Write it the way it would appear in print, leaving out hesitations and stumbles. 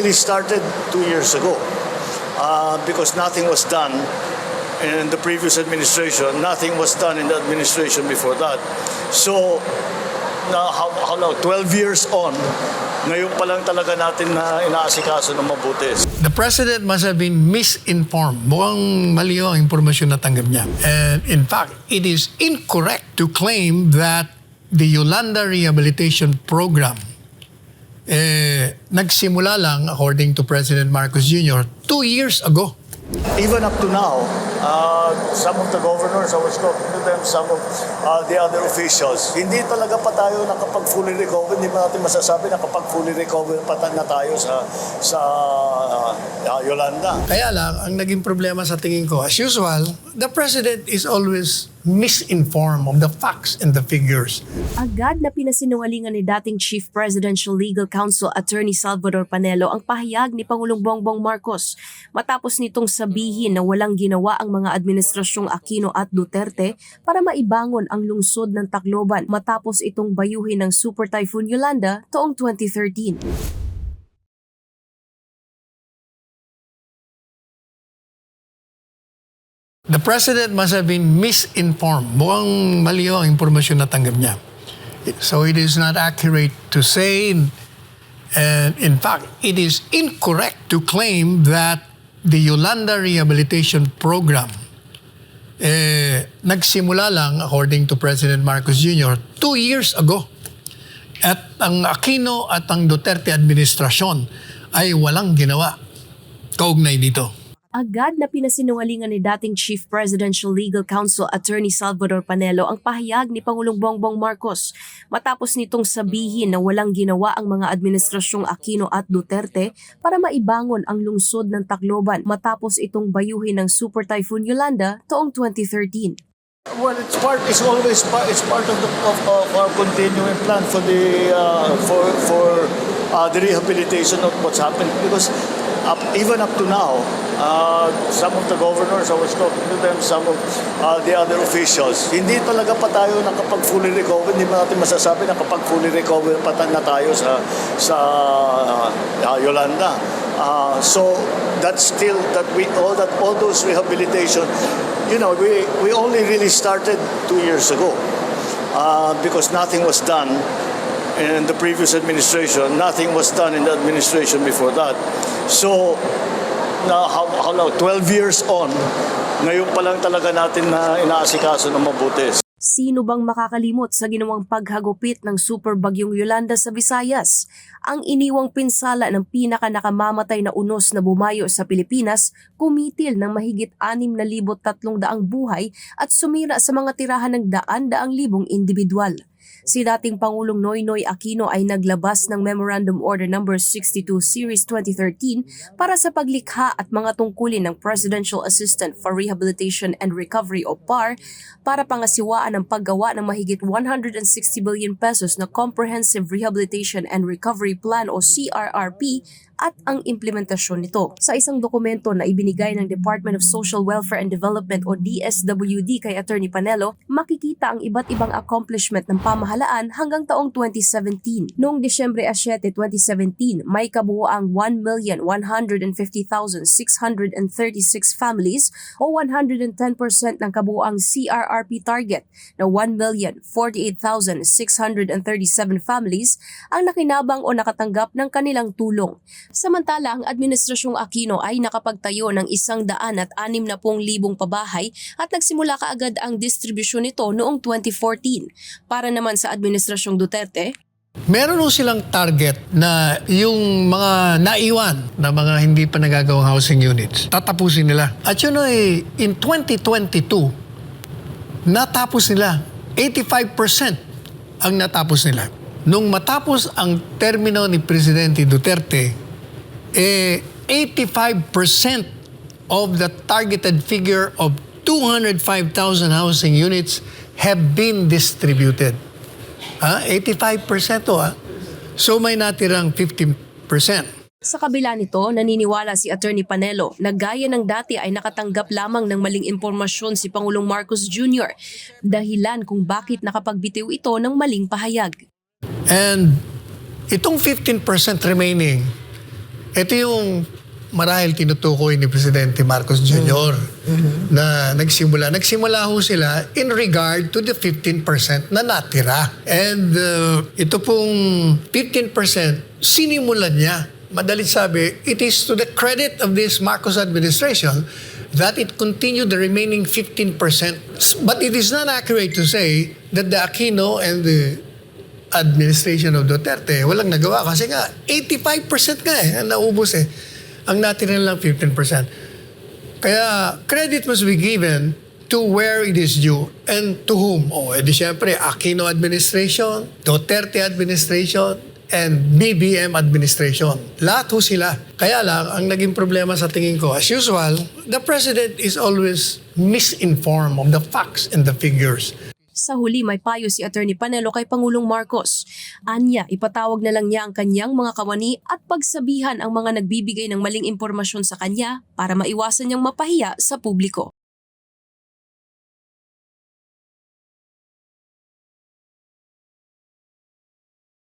really started 2 years ago because nothing was done in the previous administration. Nothing was done in the administration before that. So, now, how long? 12 years on, ngayon pa lang talaga natin na inaasikaso ng mabuti. The president must have been misinformed. Mukhang mali ang impormasyon na tanggap niya. And in fact, it is incorrect to claim that the Yolanda Rehabilitation Program nagsimula lang, according to President Marcos Jr., 2 years ago. Even up to now, some of the governors, I was talking to them, some of the other officials, hindi talaga pa tayo nakapag fully recover. Hindi pa natin masasabi na kapag fully recover pa na tayo sa Yolanda. Kaya lang, ang naging problema sa tingin ko, as usual, the president is always misinformed of the facts and the figures. Agad na pinasinungalingan ni dating Chief Presidential Legal Counsel Attorney Salvador Panelo ang pahayag ni Pangulong Bongbong Marcos matapos nitong sabihin na walang ginawa ang mga administrasyong Aquino at Duterte para maibangon ang lungsod ng Tacloban matapos itong bayuhin ng Super Typhoon Yolanda taong 2013. The president must have been misinformed. Mukhang mali ang impormasyon na tanggap niya. So it is not accurate to say, and in fact, it is incorrect to claim that the Yolanda Rehabilitation Program nagsimula lang, according to President Marcos Jr., 2 years ago. At ang Aquino at ang Duterte administrasyon ay walang ginawa kaugnay dito. Agad na pinasinungalingan ni dating Chief Presidential Legal Counsel Attorney Salvador Panelo ang pahayag ni Pangulong Bongbong Marcos matapos nitong sabihin na walang ginawa ang mga administrasyong Aquino at Duterte para maibangon ang lungsod ng Tacloban matapos itong bayuhin ng Super Typhoon Yolanda taong 2013. Well, it's part of our continuing plan for the rehabilitation of what's happened, because even up to now, some of the governors, I was talking to them, some of the other officials, hindi talaga pa tayo nakapag fully recover. Hindi pa natin masasabi na kapag fully recover pa na tayo sa Yolanda. So that's still all those rehabilitation. You know, we only really started 2 years ago because nothing was done in the previous administration. Nothing was done in the administration before that. So, now, how long? 12 years on, ngayon pa lang talaga natin na inaasikaso ng mabuti. Sino bang makakalimot sa ginawang paghagupit ng super bagyong Yolanda sa Visayas? Ang iniwang pinsala ng pinaka-nakamamatay na unos na bumayo sa Pilipinas, kumitil ng mahigit 6,300 buhay at sumira sa mga tirahan ng daan-daang libong individual. Si dating Pangulong Noynoy Aquino ay naglabas ng Memorandum Order No. 62 Series 2013 para sa paglikha at mga tungkulin ng Presidential Assistant for Rehabilitation and Recovery o PAR para pangasiwaan ang paggawa ng mahigit 160 billion pesos na Comprehensive Rehabilitation and Recovery Plan o CRRP at ang implementasyon nito. Sa isang dokumento na ibinigay ng Department of Social Welfare and Development o DSWD kay Attorney Panelo, makikita ang iba't ibang accomplishment ng pamahalaan hanggang taong 2017. Noong Disyembre 7, 2017, may kabuuang 1,150,636 families o 110% ng kabuuang CRRP target na 1,048,637 families ang nakinabang o nakatanggap ng kanilang tulong. Samantala, ang Administrasyong Aquino ay nakapagtayo ng 160,000 pabahay at nagsimula kaagad ang distribusyon nito noong 2014. Para naman sa Administrasyong Duterte, Meron ho silang target na yung mga naiwan na mga hindi pa nagagawang housing units, tatapusin nila. At yun ay, in 2022, natapos nila. 85% ang natapos nila. Nung matapos ang termino ni Presidente Duterte, 85% of the targeted figure of 205,000 housing units have been distributed. 85% to. So may natirang 15%. sa kabila nito, naniniwala si Attorney Panelo na gaya ng dati ay nakatanggap lamang ng maling impormasyon si Pangulong Marcos Jr. dahilan kung bakit nakapagbitiw ito ng maling pahayag. And itong 15% remaining, Ito yung marahil tinutukoy ni Presidente Marcos Jr. na nagsimula. Nagsimula ho sila in regard to the 15% na natira. And ito pong 15%, sinimulan niya. Madalit sabi, it is to the credit of this Marcos administration that it continued the remaining 15%. But it is not accurate to say that the Aquino and the administration of Duterte walang nagawa kasi nga 85% nga ang naubos ang natira lang 15%. Kaya credit must be given to where it is due and to whom. Edi syempre Aquino administration, Duterte administration, and BBM administration. Lahat ho sila. Kaya lang, ang naging problema sa tingin ko, as usual, the President is always misinformed of the facts and the figures. Sa huli may payo si Attorney Panelo kay Pangulong Marcos. Anya, ipatawag na lang niya ang kanyang mga kawani at pagsabihan ang mga nagbibigay ng maling impormasyon sa kanya para maiwasan niyang mapahiya sa publiko.